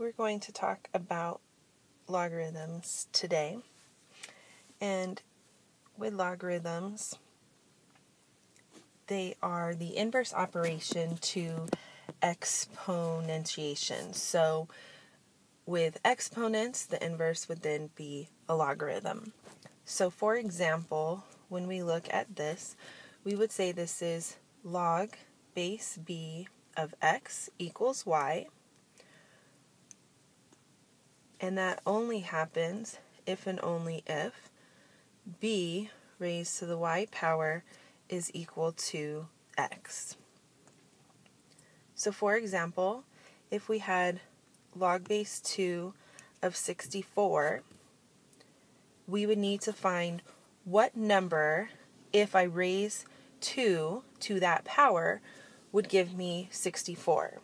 we're going to talk about logarithms today. And with logarithms, they are the inverse operation to exponentiation. So with exponents, the inverse would then be a logarithm. So for example, when we look at this, we would say this is log base b of x equals y. And that only happens if and only if b raised to the y power is equal to x. So for example, if we had log base 2 of 64, we would need to find what number, if I raise 2 to that power, would give me 64.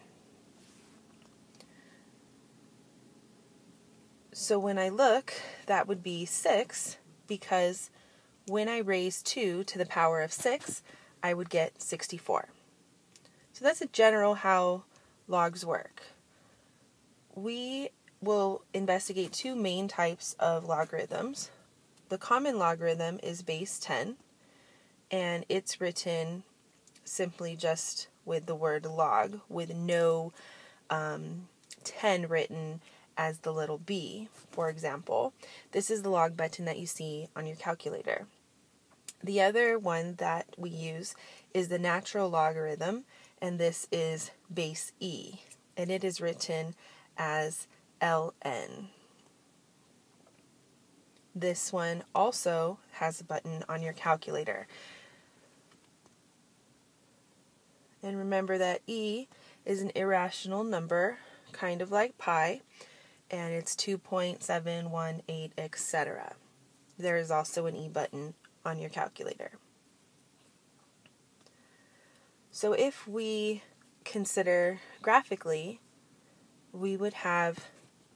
So when I look, that would be 6, because when I raise 2 to the power of 6, I would get 64. So that's a general how logs work. We will investigate two main types of logarithms. The common logarithm is base 10, and it's written simply just with the word log, with no 10 written as the little b, for example. This is the log button that you see on your calculator. The other one that we use is the natural logarithm, and this is base e, and it is written as ln. This one also has a button on your calculator. And remember that e is an irrational number, kind of like pi, and it's 2.718, etc. There is also an e button on your calculator. So if we consider graphically, we would have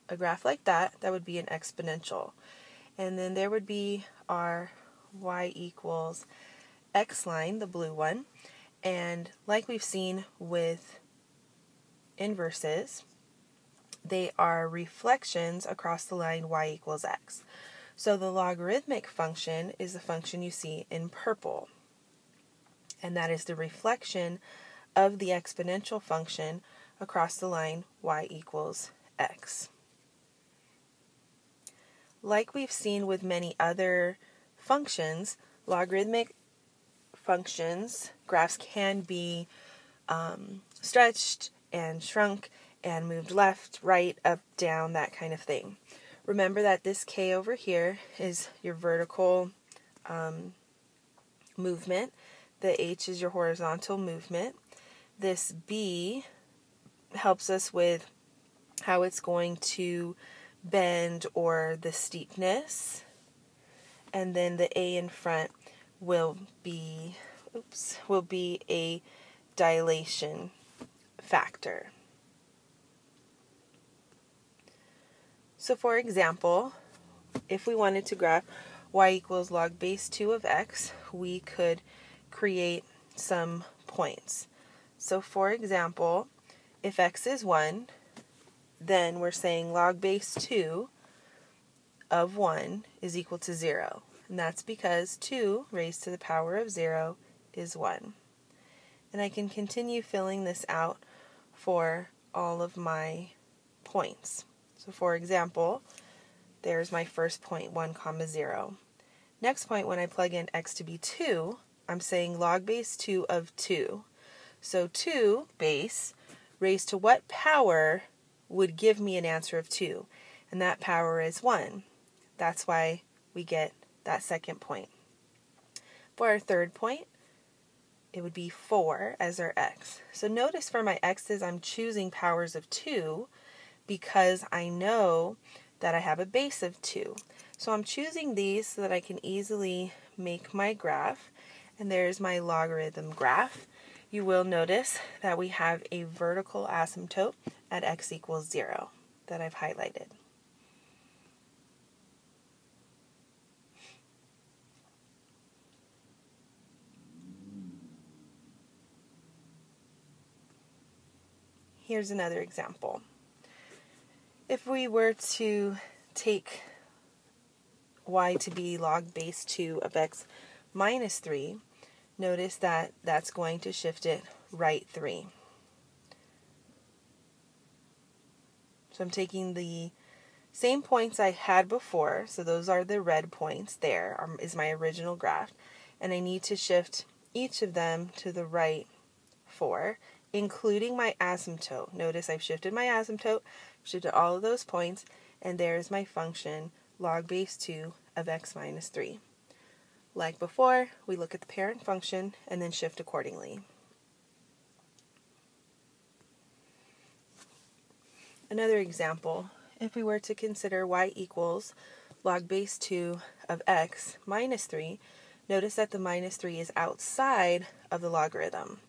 a graph like that would be an exponential. And then there would be our y equals x line, the blue one. And like we've seen with inverses, they are reflections across the line y equals x. So the logarithmic function is the function you see in purple. And that is the reflection of the exponential function across the line y equals x. Like we've seen with many other functions, logarithmic functions, graphs can be stretched and shrunk and moved left, right, up, down, that kind of thing. Remember that this k over here is your vertical movement. The h is your horizontal movement. This b helps us with how it's going to bend or the steepness. And then the a in front will be a dilation factor. So for example, if we wanted to graph y equals log base 2 of x, we could create some points. So for example, if x is 1, then we're saying log base 2 of 1 is equal to 0. And that's because 2 raised to the power of 0 is 1. And I can continue filling this out for all of my points. So for example, there's my first point, 1, 0. Next point, when I plug in x to be 2, I'm saying log base 2 of 2. So 2 base raised to what power would give me an answer of 2? And that power is 1. That's why we get that second point. For our third point, it would be 4 as our x. So notice for my x's, I'm choosing powers of 2 because I know that I have a base of 2. So I'm choosing these so that I can easily make my graph. And there's my logarithm graph. You will notice that we have a vertical asymptote at x equals 0 that I've highlighted. Here's another example. If we were to take y to be log base 2 of x minus 3, notice that that's going to shift it right 3. So I'm taking the same points I had before, so those are the red points. There is my original graph, and I need to shift each of them to the right 4, including my asymptote. Notice I've shifted my asymptote, shifted all of those points, and there's my function log base 2 of x minus 3. Like before, we look at the parent function and then shift accordingly. Another example, if we were to consider y equals log base 2 of x minus 3, notice that the minus 3 is outside of the logarithm.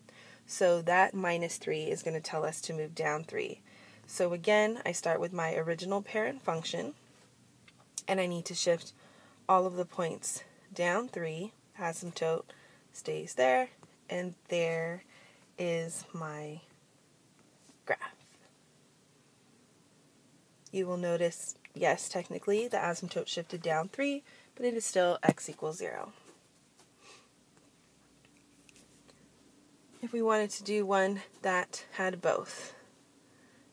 So that minus 3 is going to tell us to move down 3. So again, I start with my original parent function, and I need to shift all of the points down 3. Asymptote stays there, and there is my graph. You will notice, yes, technically the asymptote shifted down 3, but it is still x equals 0. If we wanted to do one that had both,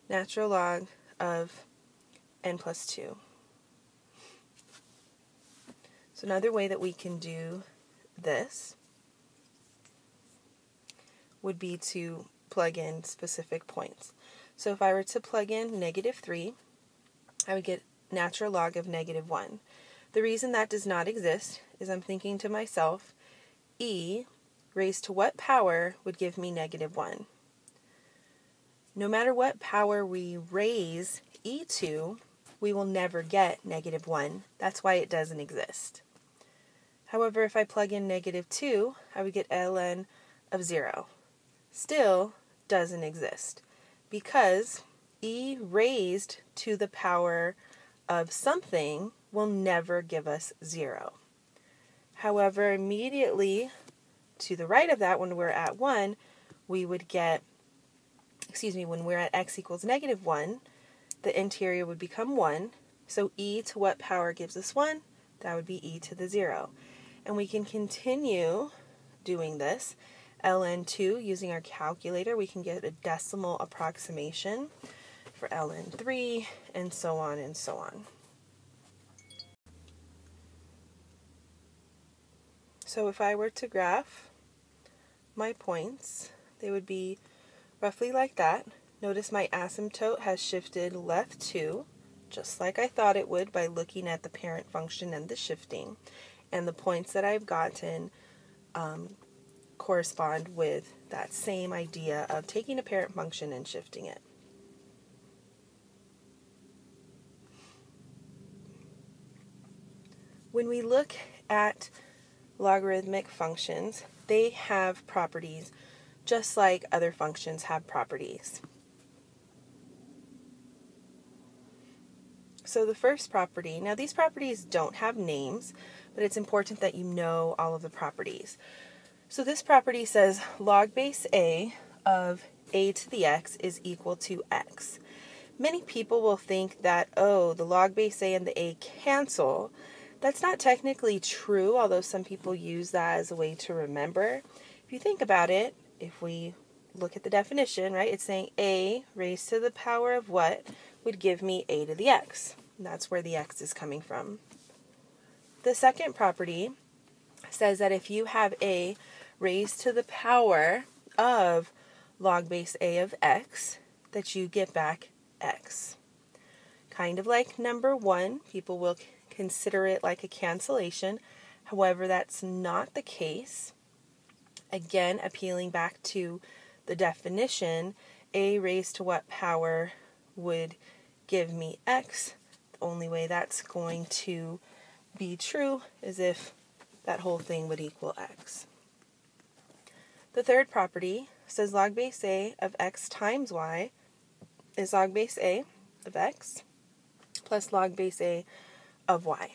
natural log of n plus 2. So another way that we can do this would be to plug in specific points. So if I were to plug in negative 3, I would get natural log of negative 1. The reason that does not exist is I'm thinking to myself, e raised to what power would give me negative 1? No matter what power we raise e to, we will never get negative 1. That's why it doesn't exist. However, if I plug in negative 2, I would get ln of 0. Still doesn't exist because e raised to the power of something will never give us 0. However, immediately to the right of that, when we're at 1, we would get, when we're at x equals negative 1, the interior would become 1. So e to what power gives us 1? That would be e to the 0. And we can continue doing this. ln2, using our calculator, we can get a decimal approximation for ln3, and so on and so on. So if I were to graph my points, they would be roughly like that. Notice my asymptote has shifted left 2, just like I thought it would by looking at the parent function and the shifting. And the points that I've gotten correspond with that same idea of taking a parent function and shifting it. When we look at logarithmic functions, they have properties just like other functions have properties. So the first property, now these properties don't have names, but it's important that you know all of the properties. So this property says log base a of a to the x is equal to x. Many people will think that, oh, the log base a and the a cancel. That's not technically true, although some people use that as a way to remember. If you think about it, if we look at the definition, right, it's saying a raised to the power of what would give me a to the x. And that's where the x is coming from. The second property says that if you have a raised to the power of log base a of x, that you get back x. Kind of like number 1, people will consider it like a cancellation. However, that's not the case. Again, appealing back to the definition, a raised to what power would give me x. The only way that's going to be true is if that whole thing would equal x. The third property says log base a of x times y is log base a of x plus log base a of y.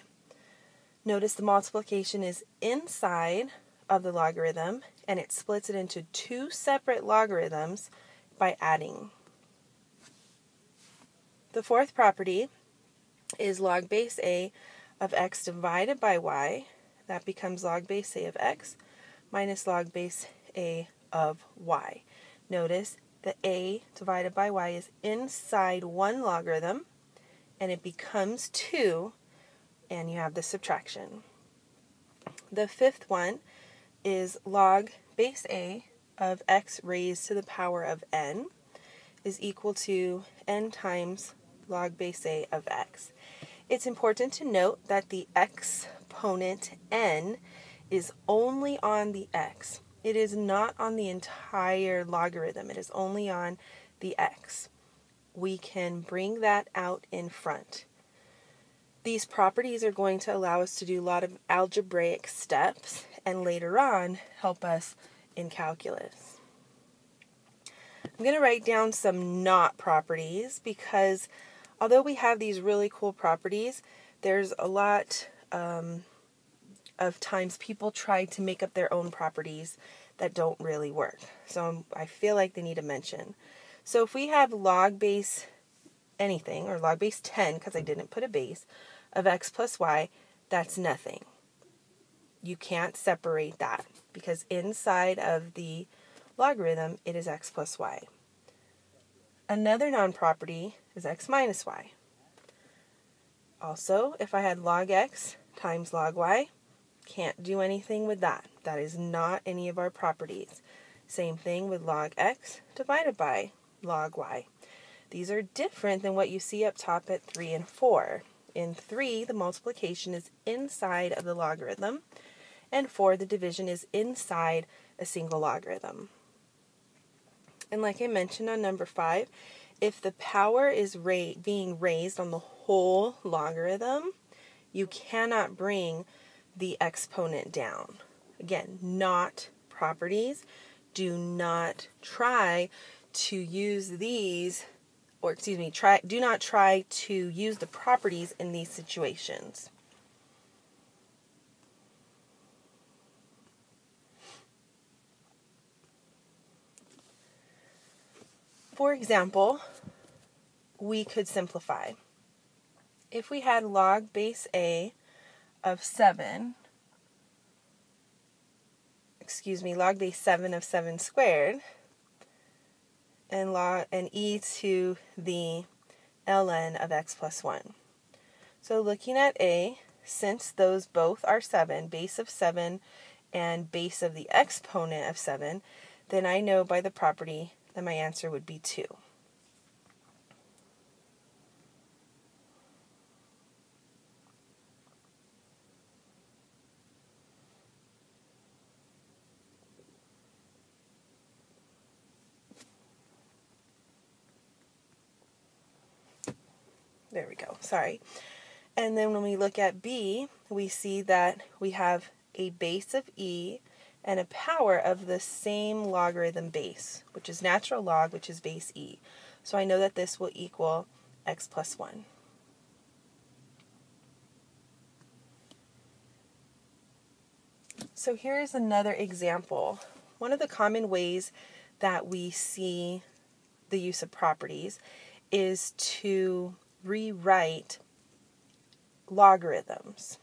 Notice the multiplication is inside of the logarithm, and it splits it into 2 separate logarithms by adding. The fourth property is log base a of x divided by y. That becomes log base a of x minus log base a of y. Notice the a divided by y is inside one logarithm, and it becomes 2, and you have the subtraction. The fifth one is log base a of x raised to the power of n is equal to n times log base a of x. It's important to note that the exponent n is only on the x. It is not on the entire logarithm. It is only on the x. We can bring that out in front. These properties are going to allow us to do a lot of algebraic steps and later on help us in calculus. I'm going to write down some not properties because although we have these really cool properties, there's a lot of times people try to make up their own properties that don't really work. So I feel like they need a mention. So if we have log base anything, or log base 10, because I didn't put a base, of x plus y, that's nothing. You can't separate that because inside of the logarithm, it is x plus y. Another non-property is x minus y. Also, if I had log x times log y, can't do anything with that. That is not any of our properties. Same thing with log x divided by log y. These are different than what you see up top at 3 and 4. In 3, the multiplication is inside of the logarithm, and 4, the division is inside a single logarithm. And like I mentioned on number 5, if the power is being raised on the whole logarithm, you cannot bring the exponent down. Again, not properties. Do not try to use these, or do not try to use the properties in these situations. For example, we could simplify. If we had log base a of 7, log base 7 of 7 squared, and e to the ln of x plus 1. So looking at a, since those both are 7, base of 7 and base of the exponent of 7, then I know by the property that my answer would be 2. There we go, sorry. And then when we look at b, we see that we have a base of e and a power of the same logarithm base, which is natural log, which is base e. So I know that this will equal x plus 1. So here is another example. One of the common ways that we see the use of properties is to rewrite logarithms.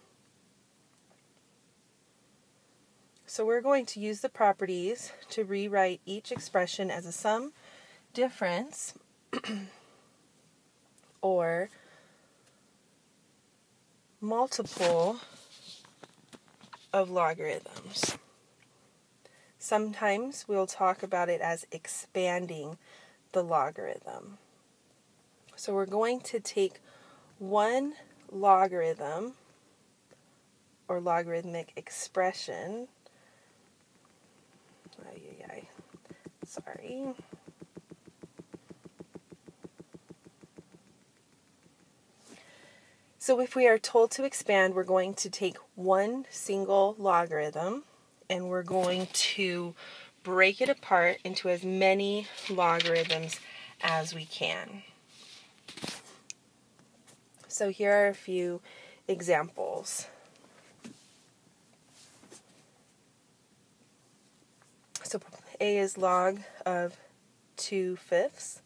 So we're going to use the properties to rewrite each expression as a sum, difference, or multiple of logarithms. Sometimes we'll talk about it as expanding the logarithm. So we're going to take one logarithm or logarithmic expression. Sorry. So if we are told to expand, we're going to take one single logarithm and we're going to break it apart into as many logarithms as we can. So here are a few examples. So a is log of 2/5.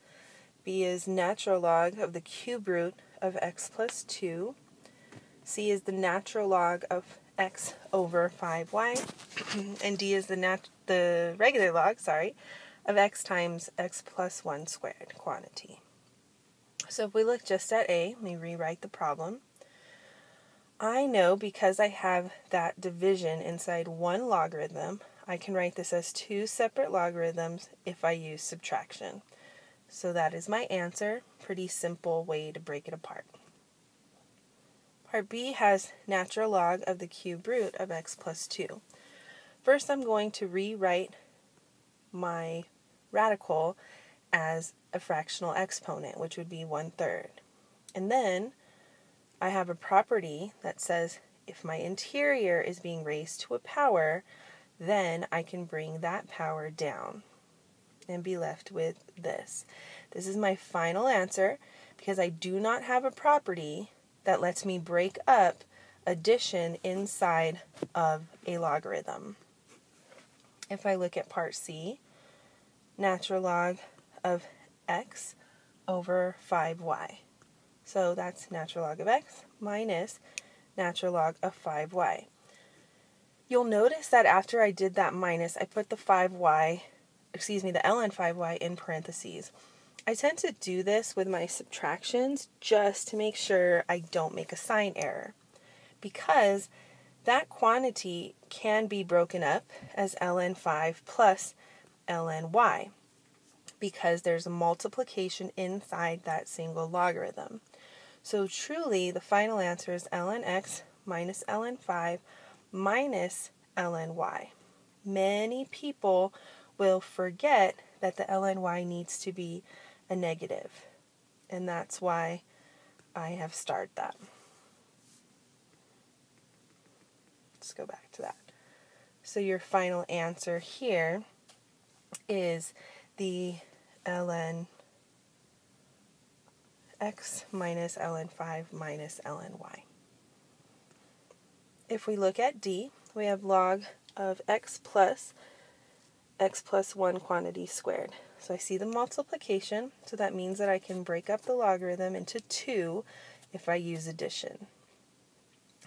B is natural log of the cube root of x plus 2. C is the natural log of x over 5y. And D is the regular log, of x times x plus 1 squared quantity. So if we look just at A, let me rewrite the problem. I know because I have that division inside one logarithm, I can write this as two separate logarithms if I use subtraction. So that is my answer. Pretty simple way to break it apart. Part B has natural log of the cube root of x plus 2. First, I'm going to rewrite my radical as a fractional exponent, which would be 1/3. And then I have a property that says if my interior is being raised to a power, then I can bring that power down and be left with this. This is my final answer because I do not have a property that lets me break up addition inside of a logarithm. If I look at part C, natural log of x over 5y. So that's natural log of x minus natural log of 5y. You'll notice that after I did that minus, I put the ln 5y in parentheses. I tend to do this with my subtractions just to make sure I don't make a sign error, because that quantity can be broken up as ln 5 plus ln y, because there's a multiplication inside that single logarithm. So truly, the final answer is ln x minus ln 5 minus ln y. Many people will forget that the ln y needs to be a negative, and that's why I have starred that. Let's go back to that. So your final answer here is the ln x minus ln 5 minus ln y. If we look at D, we have log of x plus 1 quantity squared. So I see the multiplication, so that means that I can break up the logarithm into 2 if I use addition.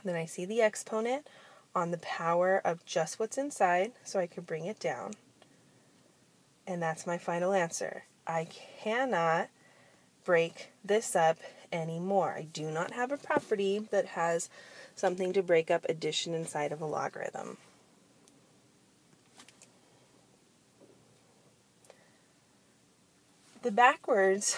Then I see the exponent on the power of just what's inside, so I could bring it down. And that's my final answer. I cannot break this up anymore. I do not have a property that has something to break up addition inside of a logarithm. The backwards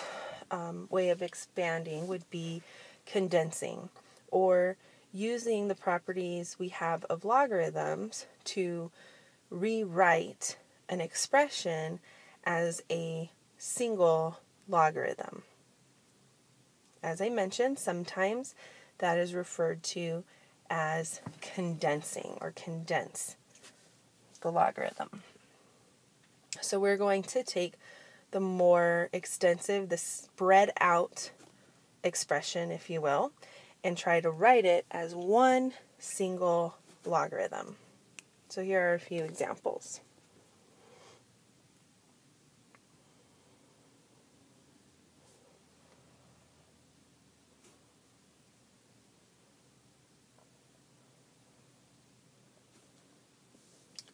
way of expanding would be condensing, or using the properties we have of logarithms to rewrite an expression as a single logarithm. As I mentioned, sometimes that is referred to as condensing, or condense the logarithm. So we're going to take the more extensive, the spread out expression, if you will, and try to write it as one single logarithm. So here are a few examples.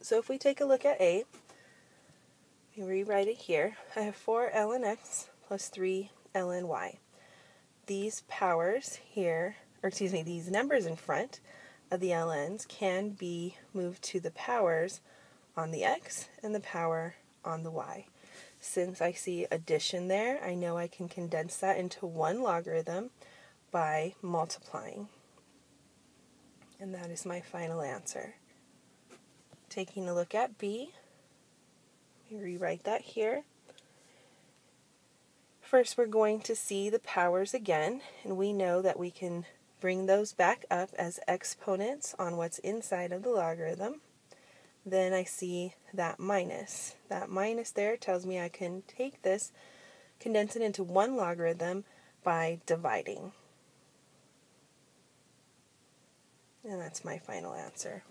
So if we take a look at A, we rewrite it here. I have 4 ln x plus 3 ln y. These powers here, these numbers in front of the ln's can be moved to the powers on the x and the power on the y. Since I see addition there, I know I can condense that into one logarithm by multiplying. And that is my final answer. Taking a look at B, rewrite that here. First, we're going to see the powers again, and we know that we can bring those back up as exponents on what's inside of the logarithm. Then I see that minus. That minus there tells me I can take this, condense it into one logarithm by dividing. And that's my final answer.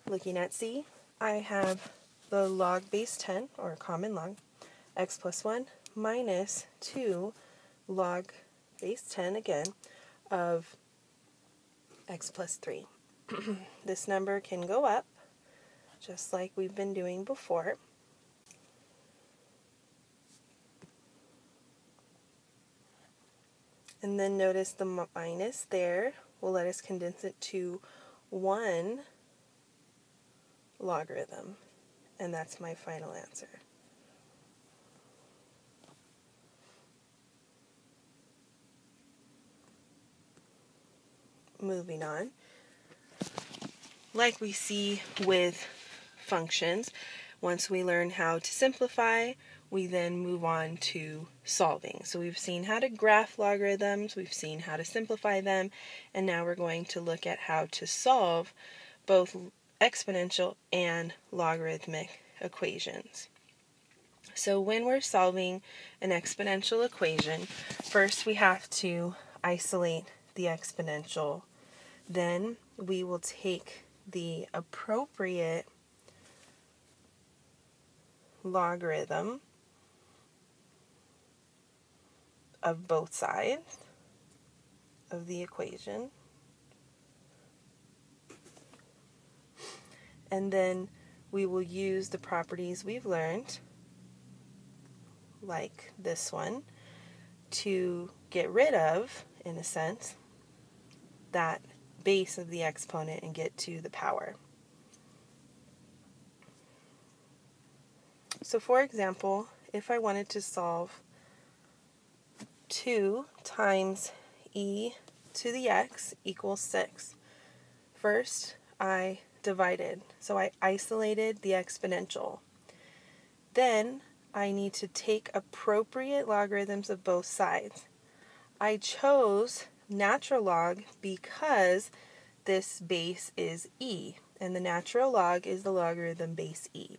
Looking at C, I have the log base 10, or common log, x plus 1 minus 2 log base 10 again of x plus 3. This number can go up just like we've been doing before. And then notice the minus there will let us condense it to 1 logarithm. And that's my final answer. Moving on. Like we see with functions, once we learn how to simplify, we then move on to solving. So we've seen how to graph logarithms, we've seen how to simplify them, and now we're going to look at how to solve both exponential and logarithmic equations. So when we're solving an exponential equation, first we have to isolate the exponential. Then we will take the appropriate logarithm of both sides of the equation, and then we will use the properties we've learned, like this one, to get rid of, in a sense, that base of the exponent and get to the power. So for example, if I wanted to solve 2 times e to the x equals 6, first I divided, so I isolated the exponential. Then I need to take appropriate logarithms of both sides. I chose natural log because this base is e, and the natural log is the logarithm base e.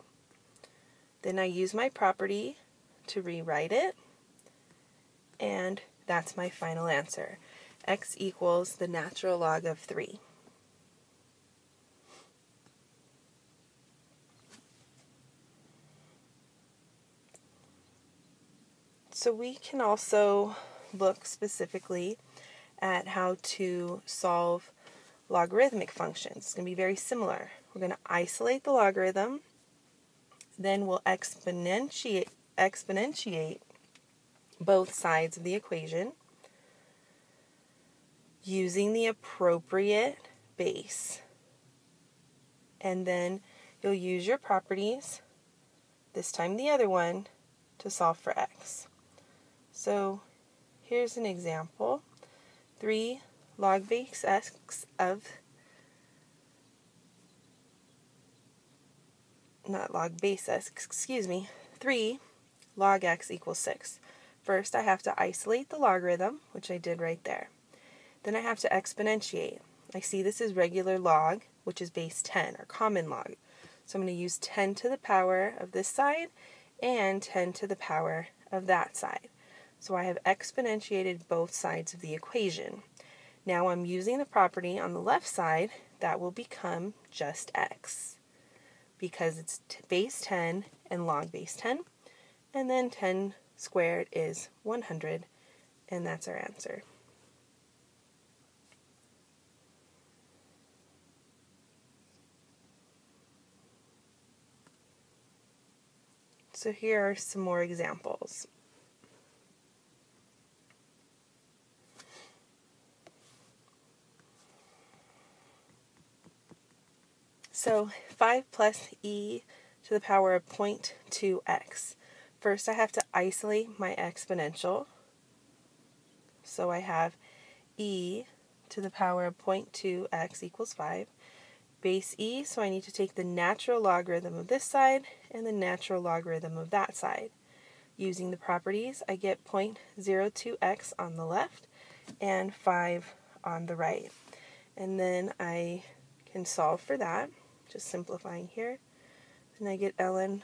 Then I use my property to rewrite it, and that's my final answer. X equals the natural log of 3. So we can also look specifically at how to solve logarithmic functions. It's going to be very similar. We're going to isolate the logarithm, then we'll exponentiate both sides of the equation using the appropriate base. And then you'll use your properties, this time the other one, to solve for x. So here's an example. 3 log base x of, not log base x, excuse me, 3 log x equals 6. First I have to isolate the logarithm, which I did right there. Then I have to exponentiate. I see this is regular log, which is base 10, or common log. So I'm going to use 10 to the power of this side and 10 to the power of that side. So I have exponentiated both sides of the equation. Now I'm using the property on the left side that will become just x, because it's base 10 and log base 10, and then 10 squared is 100, and that's our answer. So here are some more examples. So 5 plus e to the power of 0.2x. First I have to isolate my exponential. So I have e to the power of 0.2x equals 5. Base e, so I need to take the natural logarithm of this side and the natural logarithm of that side. Using the properties, I get 0.02x on the left and 5 on the right. And then I can solve for that, just simplifying here, and I get ln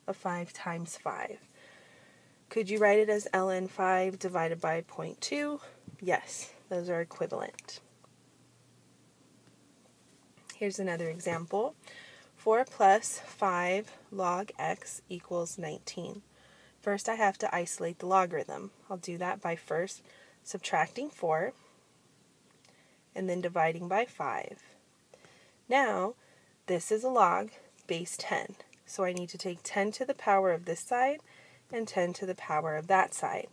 of 5 times 5. Could you write it as ln 5 divided by 0.2? Yes, those are equivalent. Here's another example. 4 plus 5 log x equals 19. First, I have to isolate the logarithm. I'll do that by first subtracting 4 and then dividing by 5. Now, this is a log base 10. So I need to take 10 to the power of this side and 10 to the power of that side.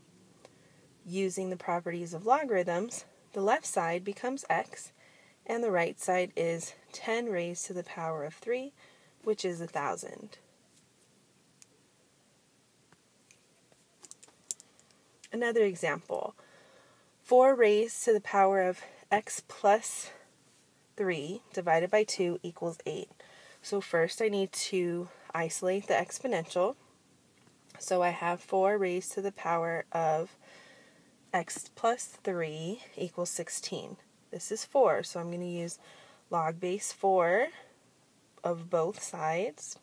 Using the properties of logarithms, the left side becomes x, and the right side is 10 raised to the power of 3, which is 1,000. Another example, 4 raised to the power of x plus 3 divided by 2 equals 8. So first I need to isolate the exponential. So I have 4 raised to the power of x plus 3 equals 16. This is 4, so I'm going to use log base 4 of both sides.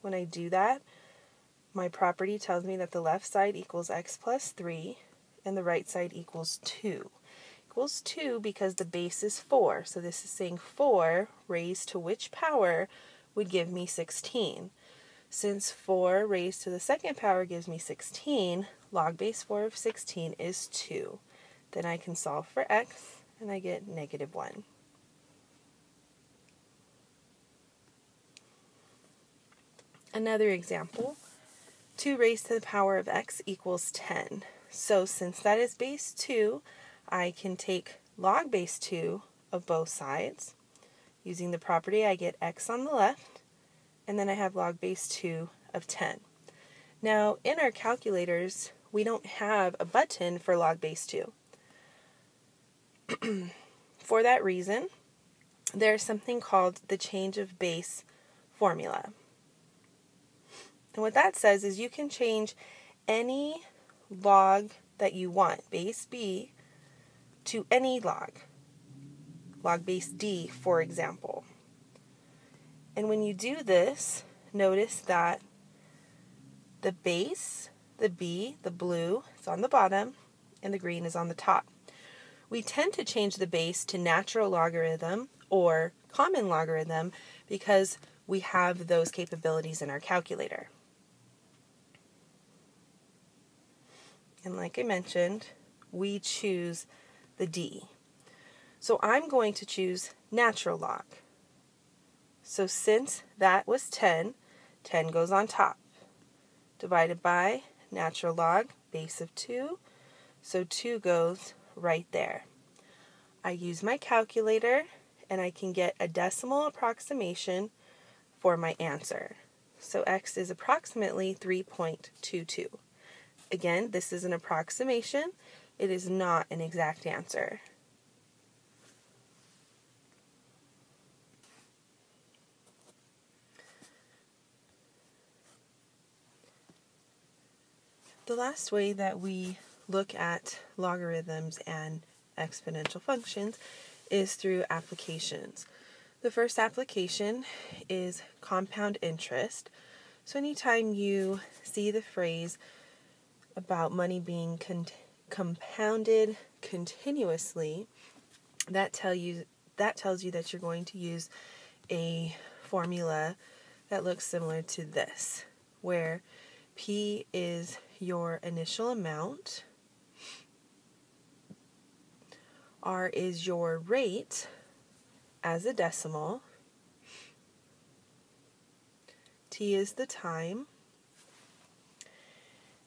When I do that, my property tells me that the left side equals x plus 3 and the right side equals 2. Equals 2 because the base is 4, so this is saying 4 raised to which power would give me 16. Since 4 raised to the second power gives me 16, log base 4 of 16 is 2. Then I can solve for x, and I get -1. Another example, 2 raised to the power of x equals 10. So since that is base 2, I can take log base 2 of both sides. Using the property, I get x on the left, and then I have log base 2 of 10. Now, in our calculators, we don't have a button for log base 2. For that reason, there's something called the change of base formula. And what that says is you can change any log that you want, base b, to any log base d, for example. And when you do this, notice that the base, the b, the blue, is on the bottom, and the green is on the top. We tend to change the base to natural logarithm or common logarithm because we have those capabilities in our calculator. And like I mentioned, we choose the d. So I'm going to choose natural log. So since that was 10, 10 goes on top, divided by natural log, base of 2, so 2 goes right there. I use my calculator, and I can get a decimal approximation for my answer. So x is approximately 3.22. Again, this is an approximation. It is not an exact answer. The last way that we look at logarithms and exponential functions is through applications. The first application is compound interest. So anytime you see the phrase about money being compounded continuously, that tells you that you're going to use a formula that looks similar to this, where P is your initial amount, R is your rate as a decimal, T is the time,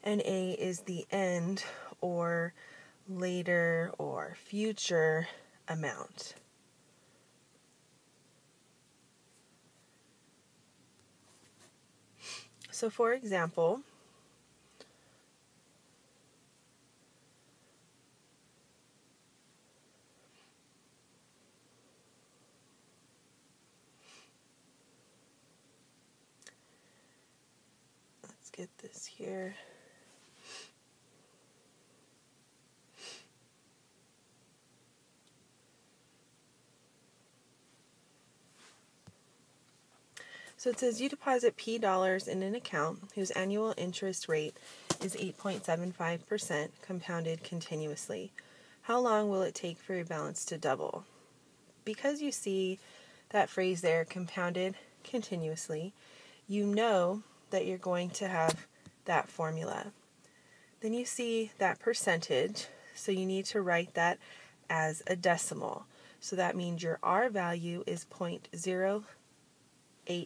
and A is the end or later or future amount. So for example, let's get this here. So it says you deposit P dollars in an account whose annual interest rate is 8.75% compounded continuously. How long will it take for your balance to double? Because you see that phrase there, compounded continuously, you know that you're going to have that formula. Then you see that percentage, so you need to write that as a decimal. So that means your R value is 0.0875. So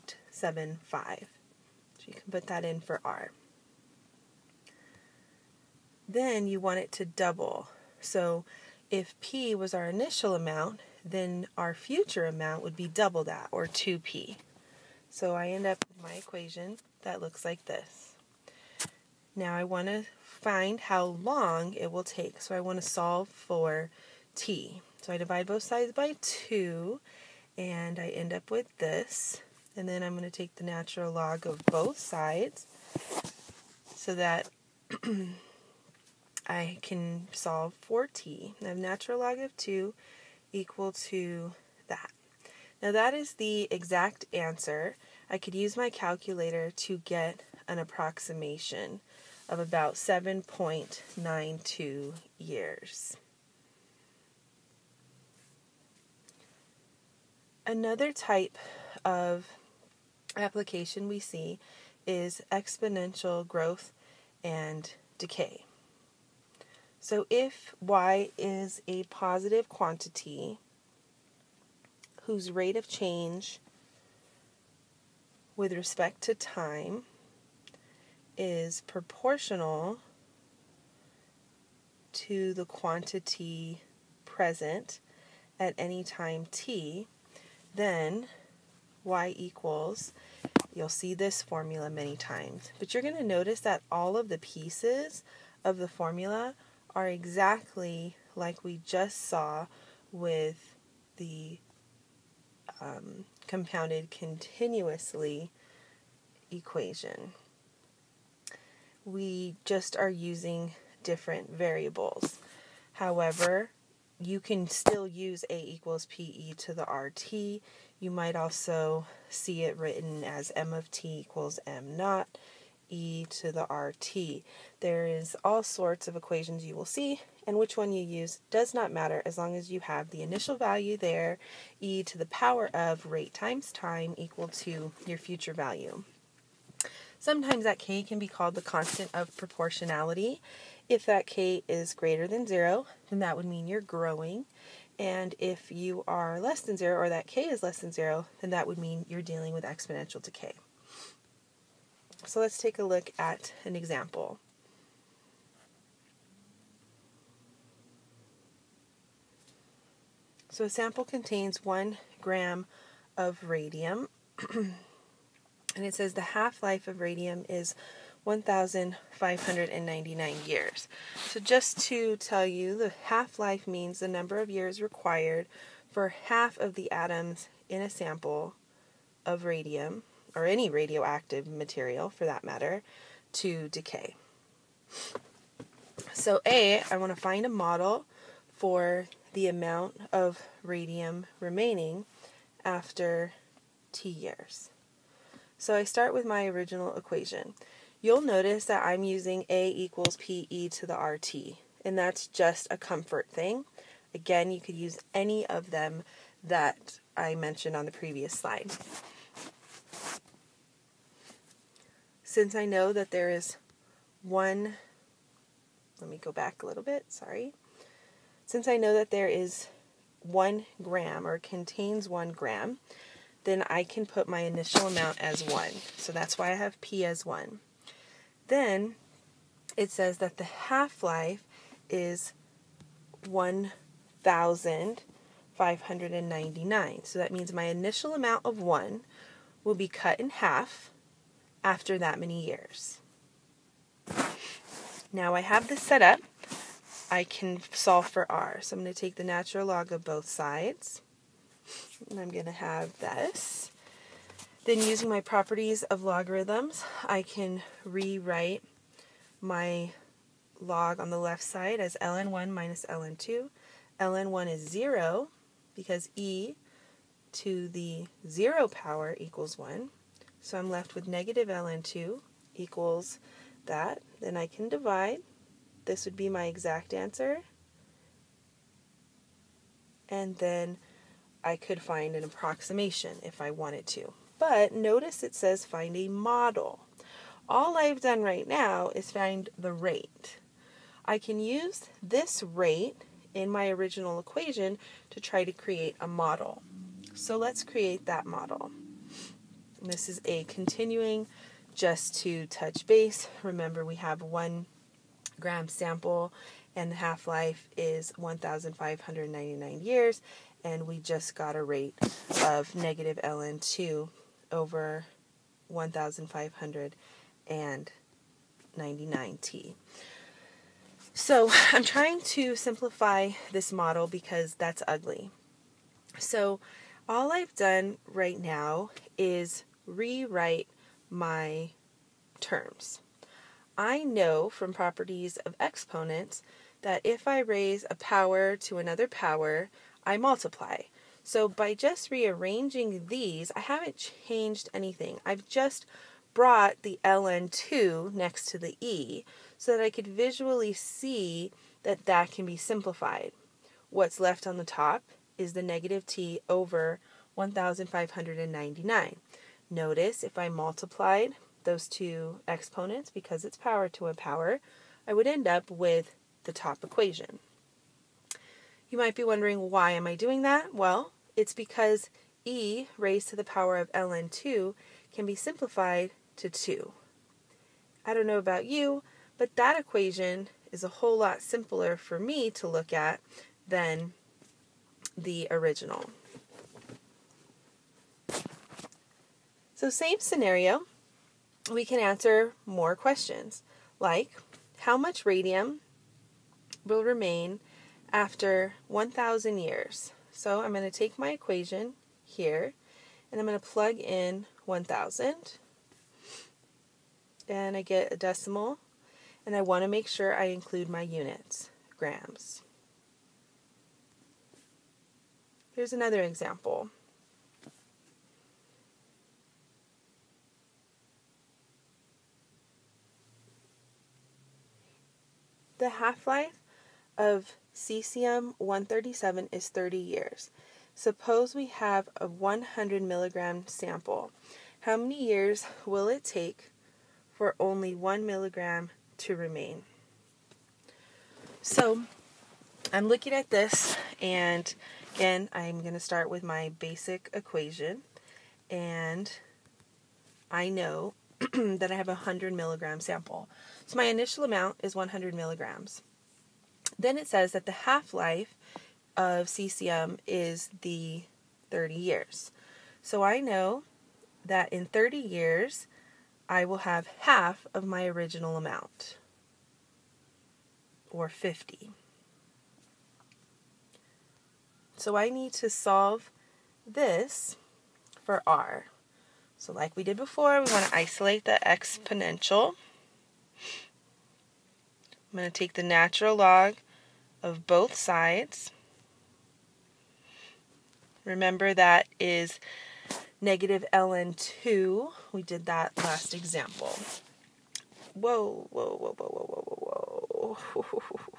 you can put that in for R. Then you want it to double. So if P was our initial amount, then our future amount would be double that, or 2P. So I end up with my equation that looks like this. Now I want to find how long it will take. So I want to solve for T. So I divide both sides by 2, and I end up with this. And then I'm going to take the natural log of both sides so that I can solve for T. I have natural log of 2 equal to that. Now that is the exact answer. I could use my calculator to get an approximation of about 7.92 years. Another type of application we see is exponential growth and decay. So if y is a positive quantity whose rate of change with respect to time is proportional to the quantity present at any time t, then y equals, you'll see this formula many times, but you're going to notice that all of the pieces of the formula are exactly like we just saw with the compounded continuously equation. We just are using different variables. However, you can still use A equals PE to the RT. You might also see it written as M of T equals M naught E to the RT. There is all sorts of equations you will see, and which one you use does not matter as long as you have the initial value there, e to the power of rate times time equal to your future value. Sometimes that k can be called the constant of proportionality. If that k is greater than 0, then that would mean you're growing. And if you are less than 0, or that k is less than 0, then that would mean you're dealing with exponential decay. So let's take a look at an example. So a sample contains 1 gram of radium, and it says the half-life of radium is 1,599 years. So just to tell you, the half-life means the number of years required for half of the atoms in a sample of radium, or any radioactive material for that matter, to decay. So I want to find a model for the amount of radium remaining after t years. So I start with my original equation. You'll notice that I'm using A equals PE to the RT, and that's just a comfort thing. Again, you could use any of them that I mentioned on the previous slide. Since I know that there is let me go back a little bit, sorry. Since I know that there is 1 gram, or contains 1 gram, then I can put my initial amount as 1. So that's why I have P as 1. Then it says that the half-life is 1,599. So that means my initial amount of 1 will be cut in half after that many years. Now I have this set up. I can solve for R. So I'm going to take the natural log of both sides. And I'm going to have this. Then using my properties of logarithms, I can rewrite my log on the left side as ln1 minus ln2. ln1 is 0 because e to the 0 power equals 1. So I'm left with negative ln2 equals that. Then I can divide. This would be my exact answer. And then I could find an approximation if I wanted to. But notice it says find a model. All I've done right now is find the rate. I can use this rate in my original equation to try to create a model. So let's create that model. And this is a continuing, just to touch base. Remember, we have 1 gram sample and the half-life is 1,599 years, and we just got a rate of negative ln 2 over 1,599 t. So I'm trying to simplify this model because that's ugly. So all I've done right now is rewrite my terms. I know from properties of exponents that if I raise a power to another power, I multiply. So by just rearranging these, I haven't changed anything. I've just brought the ln2 next to the e so that I could visually see that that can be simplified. What's left on the top is the negative t over 1,599. Notice if I multiplied those two exponents, because it's power to a power, I would end up with the top equation. You might be wondering, why am I doing that? Well, it's because e raised to the power of ln2 can be simplified to 2. I don't know about you, but that equation is a whole lot simpler for me to look at than the original. So same scenario, we can answer more questions, like how much radium will remain after 1,000 years? So I'm going to take my equation here, and I'm going to plug in 1,000, and I get a decimal, and I want to make sure I include my units, grams. Here's another example. The half-life of cesium-137 is 30 years. Suppose we have a 100 milligram sample. How many years will it take for only 1 milligram to remain? So I'm looking at this, and again, I'm going to start with my basic equation, and I know that I have a 100 milligram sample. So my initial amount is 100 milligrams. Then it says that the half-life of cesium is the 30 years. So I know that in 30 years, I will have half of my original amount, or 50. So I need to solve this for r. So like we did before, we want to isolate the exponential. I'm going to take the natural log of both sides. Remember, that is negative ln 2. We did that last example. Whoa, whoa, whoa, whoa, whoa, whoa, whoa.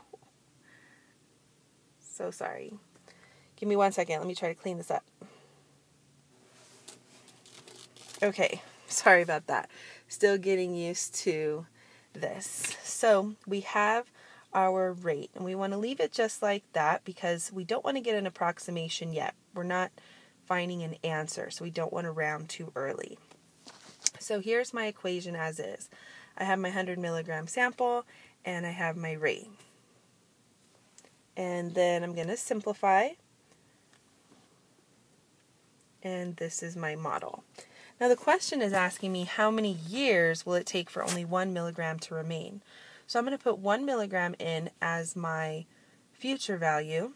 So sorry. Give me 1 second. Let me try to clean this up. Okay, sorry about that. Still getting used to this. So we have our rate, and we want to leave it just like that because we don't want to get an approximation yet. We're not finding an answer, so we don't want to round too early. So here's my equation as is. I have my 100 milligram sample, and I have my rate. And then I'm going to simplify, and this is my model. Now the question is asking me how many years will it take for only 1 milligram to remain. So I'm going to put 1 milligram in as my future value,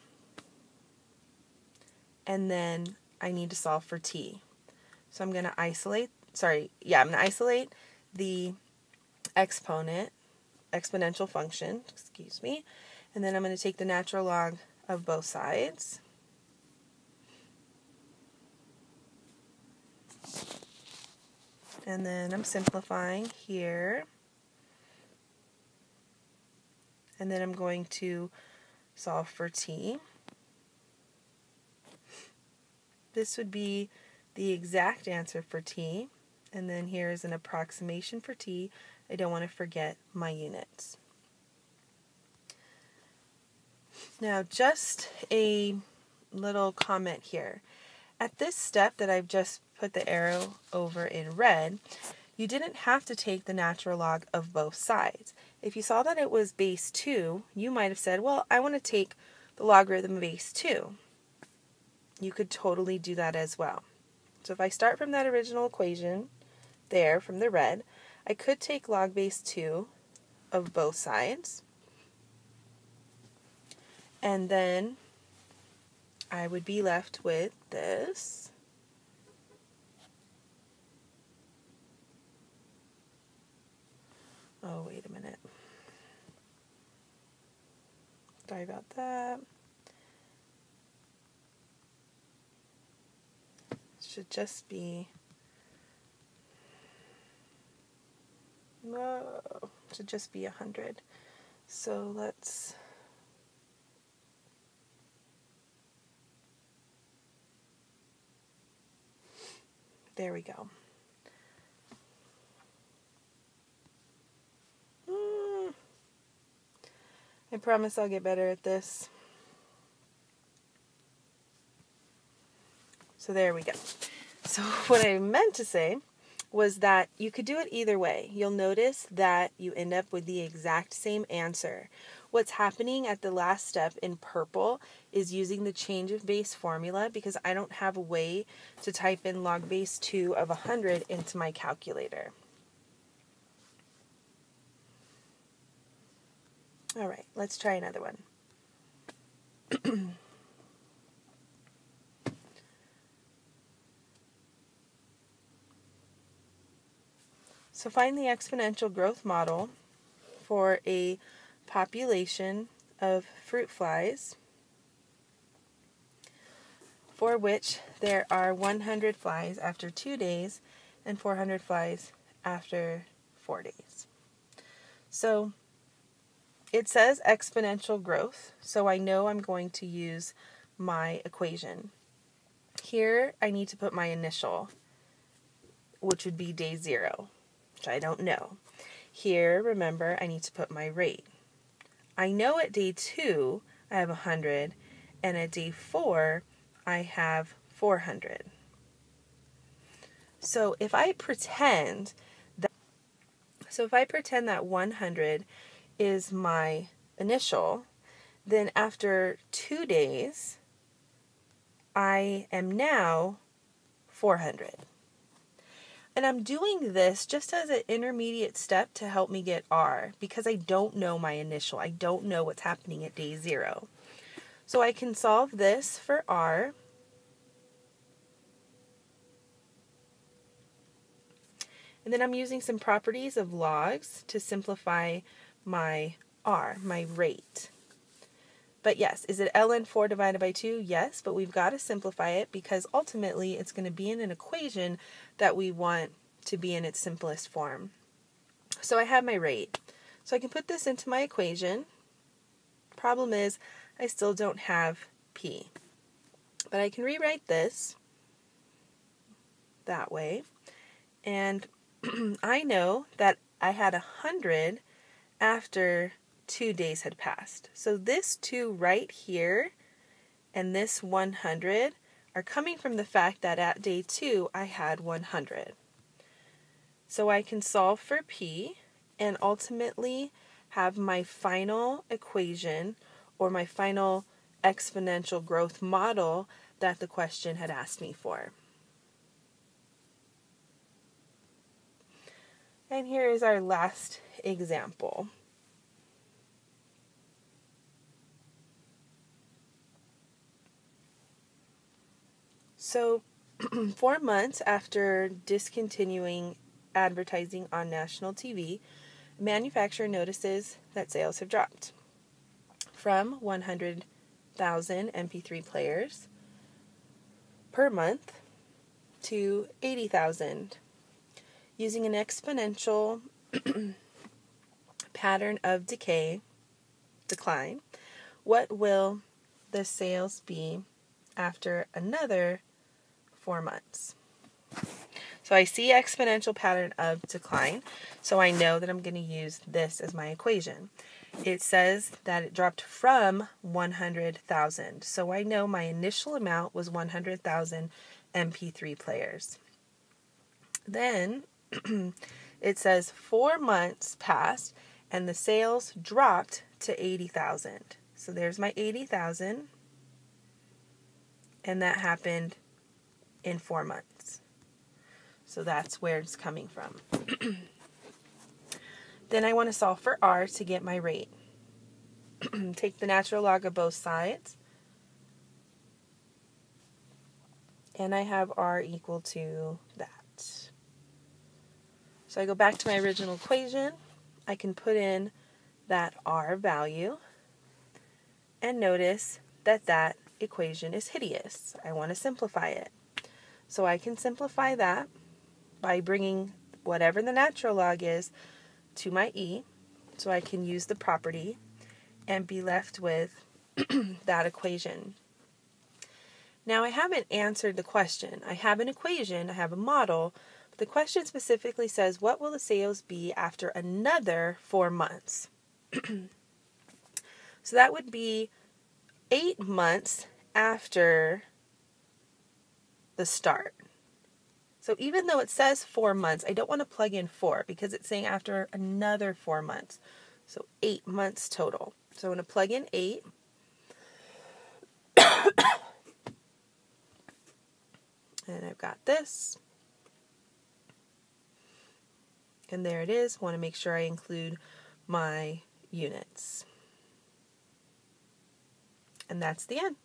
and then I need to solve for t. So I'm going to isolate the exponential function, and then I'm going to take the natural log of both sides. And then I'm simplifying here. And then I'm going to solve for t. This would be the exact answer for t. And then here's an approximation for t. I don't want to forget my units. Now, just a little comment here. At this step that I've just put the arrow over in red, you didn't have to take the natural log of both sides. If you saw that it was base 2, you might have said, well, I want to take the logarithm of base 2. You could totally do that as well. So if I start from that original equation there from the red, I could take log base 2 of both sides, and then I would be left with this. Oh, wait a minute. Sorry about that. It should just be, no, it should just be 100. So let's, there we go. I promise I'll get better at this. So there we go. So what I meant to say was that you could do it either way. You'll notice that you end up with the exact same answer. What's happening at the last step in purple is using the change of base formula because I don't have a way to type in log base 2 of 100 into my calculator. All right, let's try another one. So find the exponential growth model for a population of fruit flies for which there are 100 flies after 2 days and 400 flies after 4 days. So it says exponential growth, so I know I'm going to use my equation. Here I need to put my initial, which would be day 0, which I don't know. Here, remember, I need to put my rate. I know at day 2 I have 100, and at day 4 I have 400. So if I pretend that 100 is my initial, then after 2 days I am now 400. And I'm doing this just as an intermediate step to help me get R because I don't know my initial. I don't know what's happening at day 0. So I can solve this for R. And then I'm using some properties of logs to simplify my R, my rate. But yes, is it ln 4 divided by 2? Yes, but we've got to simplify it because ultimately it's going to be in an equation that we want to be in its simplest form. So I have my rate. So I can put this into my equation. Problem is, I still don't have P. But I can rewrite this that way. And I know that I had 100 after 2 days had passed. So this 2 right here and this 100 are coming from the fact that at day 2 I had 100. So I can solve for P and ultimately have my final equation or my final exponential growth model that the question had asked me for. And here is our last example. So 4 months after discontinuing advertising on national TV, a manufacturer notices that sales have dropped from 100,000 MP3 players per month to 80,000. Using an exponential pattern of decline, what will the sales be after another 4 months? So So I see exponential pattern of decline, so I know that I'm going to use this as my equation. It says that it dropped from 100,000, so I know my initial amount was 100,000 MP3 players. Then it says 4 months passed and the sales dropped to 80,000. So there's my 80,000, and that happened in 4 months. So that's where it's coming from. Then I want to solve for r to get my rate. Take the natural log of both sides, and I have r equal to that. So I go back to my original equation. I can put in that r value, and notice that that equation is hideous. I want to simplify it. So I can simplify that by bringing whatever the natural log is to my e, so I can use the property and be left with that equation. Now I haven't answered the question. I have an equation, I have a model, but the question specifically says, what will the sales be after another 4 months? So that would be 8 months after the start. So even though it says 4 months, I don't want to plug in 4 because it's saying after another 4 months. So 8 months total. So I'm going to plug in 8. And I've got this. And there it is. I want to make sure I include my units. And that's the end.